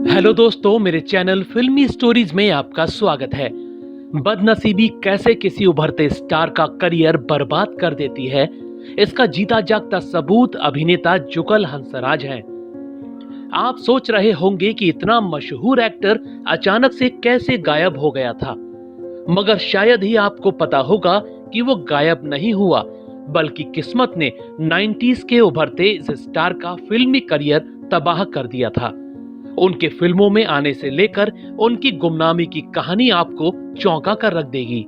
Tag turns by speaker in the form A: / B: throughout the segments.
A: Hello दोस्तों, मेरे channel फिल्मी स्टोरीज में आपका स्वागत है। बदनसीबी कैसे किसी उभरते स्टार का करियर बर्बाद कर देती है, इसका जीता जागता सबूत अभिनेता जुगल हंसराज है। आप सोच रहे होंगे कि इतना मशहूर एक्टर अचानक से कैसे गायब हो गया था, मगर शायद ही आपको पता होगा कि वो गायब नहीं हुआ, बल्कि किस्मत ने 90s के उभरते इस स्टार का फिल्मी करियर तबाह कर दिया था। उनके फिल्मों में आने से लेकर उनकी गुमनामी की कहानी आपको चौंका कर रख देगी।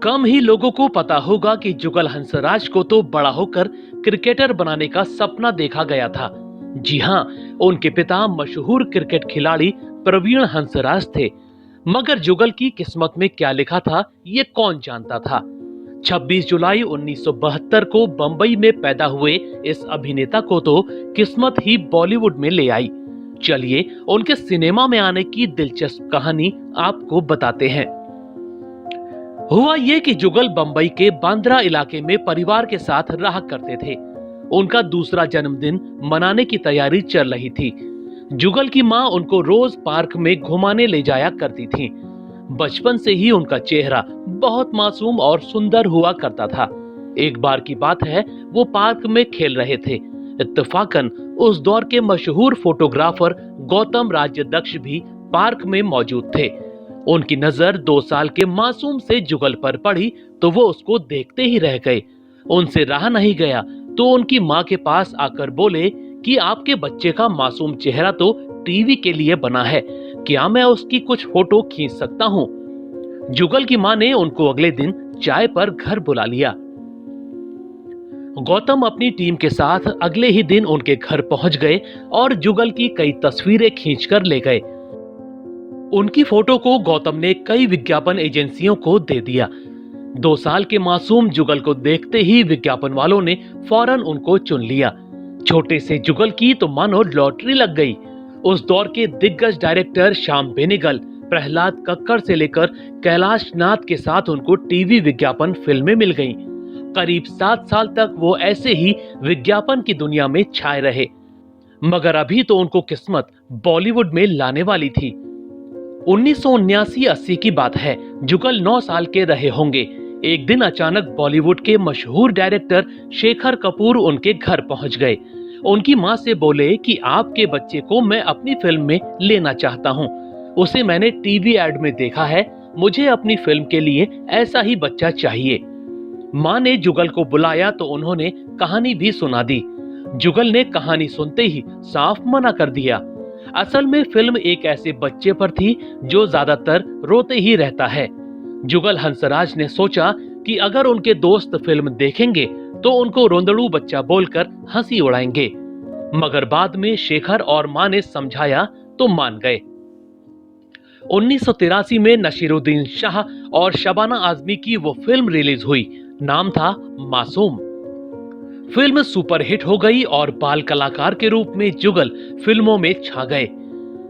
A: कम ही लोगों को पता होगा कि जुगल हंसराज को तो बड़ा होकर क्रिकेटर बनाने का सपना देखा गया था। जी हां, उनके पिता मशहूर क्रिकेट खिलाड़ी प्रवीण हंसराज थे, मगर जुगल की किस्मत में क्या लिखा था ये कौन जानता था। 26 जुलाई 1972 को बंबई में पैदा हुए इस अभिनेता को तो किस्मत ही बॉलीवुड में ले आई। चलिए उनके सिनेमा में आने की दिलचस्प कहानी आपको बताते हैं। हुआ ये कि जुगल बंबई के बांद्रा इलाके में परिवार के साथ रहा करते थे। उनका दूसरा जन्मदिन मनाने की तैयारी चल रही थी। जुगल की मां उनको रोज पार्क में घुमाने ले जाया करती थी। बचपन से ही उनका चेहरा बहुत मासूम और सुंदर हुआ करता था। एक बार की बात है, वो पार्क में खेल रहे थे। इत्तेफाकन उस दौर के मशहूर फोटोग्राफर गौतम राजदक्ष भी पार्क में मौजूद थे। उनकी नजर 2 साल के मासूम से जुगल पर पड़ी तो वो उसको देखते ही रह गए। उनसे रहा नहीं गया तो उनकी माँ के पास आकर बोले कि आपके बच्चे का मासूम चेहरा तो टीवी के लिए बना है, क्या मैं उसकी कुछ फोटो खींच सकता हूँ। जुगल की मां ने उनको अगले दिन चाय पर घर बुला लिया। गौतम अपनी टीम के साथ अगले ही दिन उनके घर पहुंच गए और जुगल की कई तस्वीरें खींचकर ले गए। उनकी फोटो को गौतम ने कई विज्ञापन एजेंसियों को दे दिया। 2 साल के मासूम जुगल को देखते ही विज्ञापन वालों ने फौरन उनको चुन लिया। छोटे से जुगल की तो मानो लॉटरी लग गई। उस दौर के दिग्गज डायरेक्टर श्याम बेनेगल, प्रहलाद कक्कड़ से लेकर कैलाश नाथ के साथ उनको टीवी विज्ञापन फिल्में मिल गईं। करीब 7 साल तक वो ऐसे ही विज्ञापन की दुनिया में छाए रहे, मगर अभी तो उनको किस्मत बॉलीवुड में लाने वाली थी। 1979-80 की बात है। जुगल 9 साल के रहे होंगे। एक दिन अचानक बॉलीवुड के मशहूर डायरेक्टर शेखर कपूर उनके घर पहुंच गए। उनकी मां से बोले कि आपके बच्चे को मैं अपनी फिल्म में लेना चाहता हूं। उसे मैंने टीवी एड में देखा है, मुझे अपनी फिल्म के लिए ऐसा ही बच्चा चाहिए। मां ने जुगल को बुलाया तो उन्होंने कहानी भी सुना दी। जुगल ने कहानी सुनते ही साफ मना कर दिया। असल में फिल्म एक ऐसे बच्चे पर थी जो ज्यादातर रोते ही रहता है। जुगल हंसराज ने सोचा कि अगर उनके दोस्त फिल्म देखेंगे तो उनको रोंदड़ू बच्चा बोलकर हंसी उड़ाएंगे, मगर बाद में शेखर और मां ने समझाया तो मान गए। 1983 में नसीरुद्दीन शाह और शबाना आजमी की वो फिल्म रिलीज हुई। नाम था मासूम। फिल्म सुपरहिट हो गई और बाल कलाकार के रूप में जुगल फिल्मों में छा गए।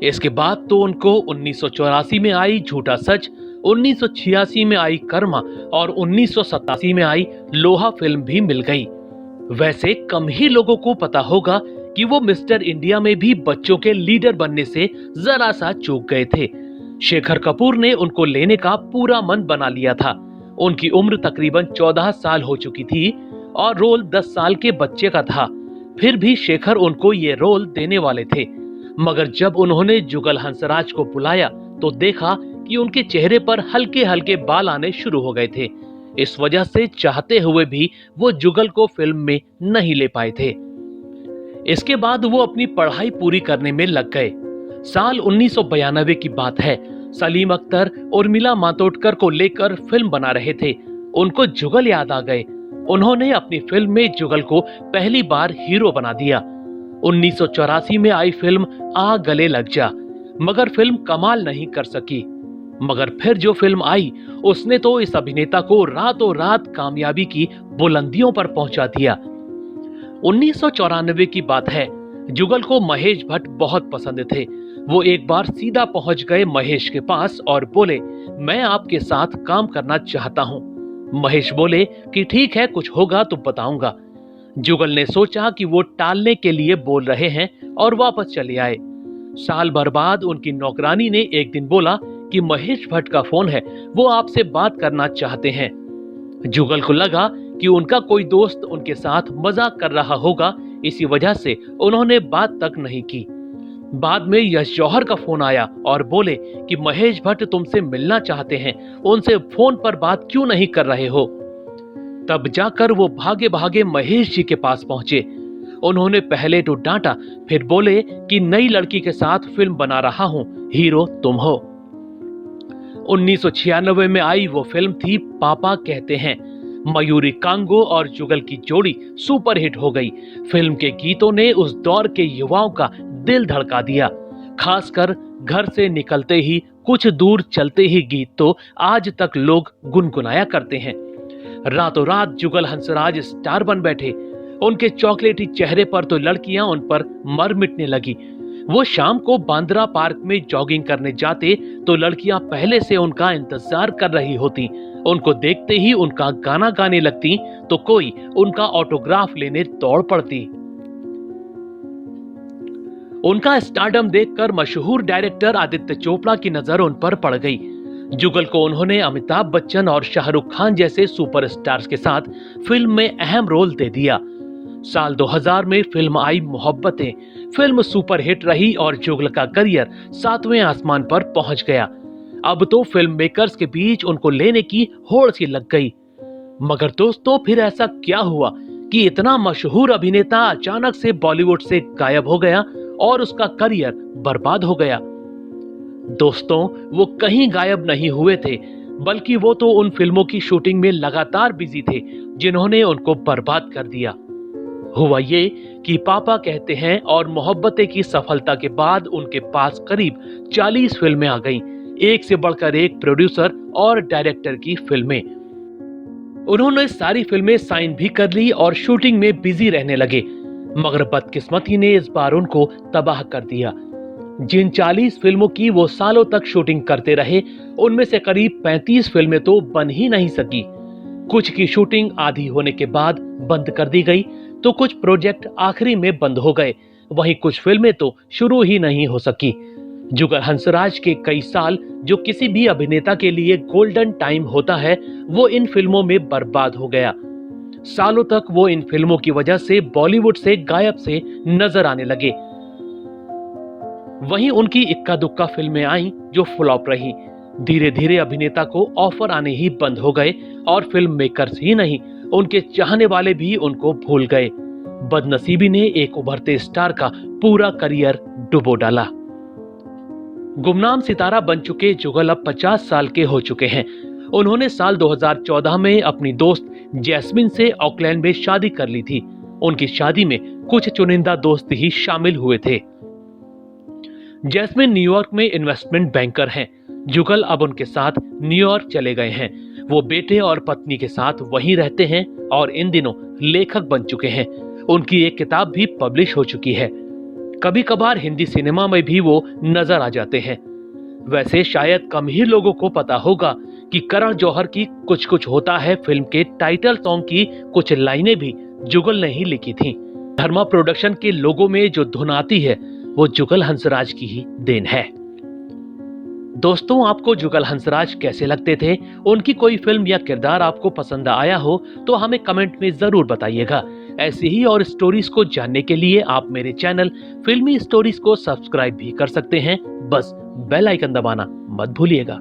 A: इसके बाद तो उनको 1984 में आई झूठा सच, 1986 में आई कर्मा और 1987 में आई लोहा फिल्म भी मिल गई। वैसे कम ही लोगों को पता होगा कि वो मिस्टर इंडिया में भी बच्चों के लीडर बनने से जरा सा चूक गए थे। शेखर कपूर ने उनको लेने का पूरा मन बना लिया था। उनकी उम्र तकरीबन 14 साल हो चुकी थी और रोल 10 साल के बच्चे का था। फिर भी शेखर उनको ये रोल देने वाले थे, मगर जब उन्होंने जुगल हंसराज को बुलाया तो देखा कि उनके चेहरे पर हल्के हल्के बाल आने शुरू हो गए थे। इस वजह से चाहते हुए भी वो जुगल को फिल्म में नहीं ले पाए थे। इसके बाद वो अपनी पढ़ाई पूरी करने में लग गए। साल 1992 की बात है। सलीम अख्तर उर्मिला मातोंडकर को लेकर फिल्म बना रहे थे। उनको जुगल याद आ गए। उन्होंने अपनी फिल्म में जुगल को पहली बार हीरो बना दिया। 1984 में आई फिल्म आ गले लग जा, मगर फिल्म कमाल नहीं कर सकी। मगर फिर जो फिल्म आई उसने तो इस अभिनेता को रातों रात कामयाबी की बुलंदियों पर पहुंचा दिया। 1994 की बात है। जुगल को महेश भट्ट बहुत पसंद थे। वो एक बार सीधा पहुंच गए महेश के पास और बोले, मैं आपके साथ काम करना चाहता हूं। महेश बोले कि ठीक है, कुछ होगा तो बताऊंगा। जुगल ने सोचा कि वो टालने के लिए बोल रहे हैं और वापस चले आए। साल भर बाद उनकी नौकरानी ने एक दिन बोला कि महेश भट्ट का फोन है, वो आपसे बात करना चाहते हैं। जुगल को लगा कि उनका कोई दोस्त उनके साथ मजाक कर रहा होगा, इसी वजह से उन्होंने बात तक नहीं की। बाद में यश जौहर का फोन आया और बोले कि महेश भट्ट तुमसे मिलना चाहते हैं, उनसे फोन पर बात क्यों नहीं कर रहे हो। तब जाकर वो भागे भागे महेश जी के पास पहुंचे। उन्होंने पहले तो डांटा, फिर बोले कि नई लड़की के साथ फिल्म बना रहा हूं, हीरो तुम हो। 1996 में आई वो फिल्म थी पापा कहते हैं। मयूरी कांगो और जुगल की जोड़ी सुपरहिट हो गई। फिल्म के गीतों ने उस दौर के युवाओं का दिल धड़का दिया। खासकर घर से निकलते ही कुछ दूर चलते ही गीत तो आज तक लोग गुनगुनाया करते हैं। रातों रात जुगल हंसराज स्टार बन बैठे। उनके चॉकलेटी चेहरे पर तो लड़कियां उन पर मर मिटने लगी। वो शाम को बांद्रा पार्क में जॉगिंग करने जाते तो लड़कियां पहले से उनका इंतजार कर रही होती। उनको देखते ही उनका गाना गाने लगती तो कोई उनका ऑटोग्राफ लेने दौड़ पड़ती। उनका स्टारडम देखकर मशहूर डायरेक्टर आदित्य चोपड़ा की नजर उन पर पड़ गई। जुगल को उन्होंने अमिताभ बच्चन और शाहरुख खान जैसे सुपरस्टार्स के साथ फिल्म में अहम रोल दे दिया। साल 2000 में फिल्म आई मोहब्बतें। फिल्म सुपरहिट रही और जुगल का करियर 7वें आसमान पर पहुंच गया। अब तो फिल्म मेकर्स के बीच उनको लेने की होड़ सी लग गई। मगर दोस्तों, फिर ऐसा क्या हुआ कि इतना मशहूर अभिनेता अचानक से बॉलीवुड से गायब हो गया और उसका करियर बर्बाद हो गया। दोस्तों, वो कहीं गायब नहीं हुए थे, बल्कि वो तो उन फिल्मों की शूटिंग में लगातार बिजी थे जिन्होंने उनको बर्बाद कर दिया। हुआ ये कि पापा कहते हैं और मोहब्बतें की सफलता के बाद उनके पास करीब 40 फिल्में आ गईं, एक से बढ़कर एक प्रोड्यूसर और डायरेक्टर की फिल्में। उन्होंने सारी फिल्में साइन भी कर ली और शूटिंग में बिजी रहने लगे। मगर बदकिस्मती ने इस बार उनको तबाह कर दिया। जिन 40 फिल्मों की वो सालों तक शूटिंग करते रहे, उनमें से करीब 35 फिल्में तो बन ही नहीं सकी। कुछ की शूटिंग आधी होने के बाद बंद कर दी गई तो कुछ प्रोजेक्ट आखिरी में बंद हो गए। वहीं कुछ फिल्में तो शुरू ही नहीं हो सकी। जुगल हंसराज के कई साल, जो किसी भी अभिनेता के लिए गोल्डन टाइम होता है, वो इन फिल्मों में बर्बाद हो गया। सालों तक वो इन फिल्मों की वजह से बॉलीवुड से गायब से नजर आने लगे। वहीं उनकी इक्का दुक्का फिल्में आईं जो फ्लॉप रही। धीरे धीरे अभिनेता को ऑफर आने ही बंद हो गए और फिल्म मेकर्स ही नहीं, उनके चाहने वाले भी उनको भूल गए। बदनसीबी ने एक उभरते स्टार का पूरा करियर डुबो डाला। गुमनाम सितारा बन चुके जुगल अब 50 साल के हो चुके हैं। उन्होंने साल 2014 में अपनी दोस्त जैस्मिन से ऑकलैंड में शादी कर ली थी। उनकी शादी में कुछ चुनिंदा दोस्त ही शामिल हुए थे। जैस्मिन न्यूयॉर्क में इन्वेस्टमेंट बैंकर हैं। जुगल अब उनके साथ न्यूयॉर्क चले गए हैं। वो बेटे और पत्नी के साथ वहीं रहते हैं और इन दिनों लेखक बन चुके हैं। उनकी एक किताब भी पब्लिश हो चुकी है। कभी कभार हिंदी सिनेमा में भी वो नजर आ जाते हैं। वैसे शायद कम ही लोगों को पता होगा कि करण जौहर की कुछ कुछ होता है फिल्म के टाइटल सॉन्ग की कुछ लाइनें भी जुगल ने ही लिखी थी। धर्मा प्रोडक्शन के लोगों में जो धुन आती है वो जुगल हंसराज की ही देन है। दोस्तों, आपको जुगल हंसराज कैसे लगते थे? उनकी कोई फिल्म या किरदार आपको पसंद आया हो तो हमें कमेंट में जरूर बताइएगा। ऐसी ही और स्टोरीज को जानने के लिए आप मेरे चैनल फिल्मी स्टोरीज को सब्सक्राइब भी कर सकते हैं। बस बेल आइकन दबाना मत भूलिएगा।